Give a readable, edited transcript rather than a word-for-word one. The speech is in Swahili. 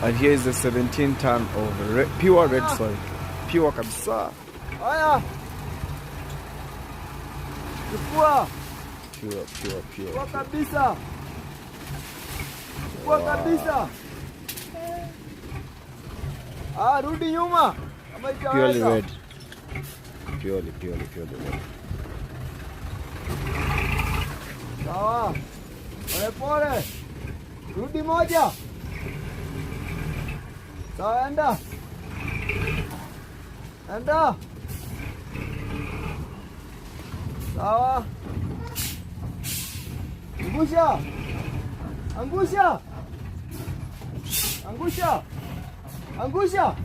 And here is the 17 ton of pure red soil. Pure kabisa. Haya. Chukua. Pure. Chukua kabisa. Chukua kabisa. Rudi nyuma. Purely red. Purely red. Sawa. Pole. Rudi moja. Sawa, enda. Sawa. Angusha.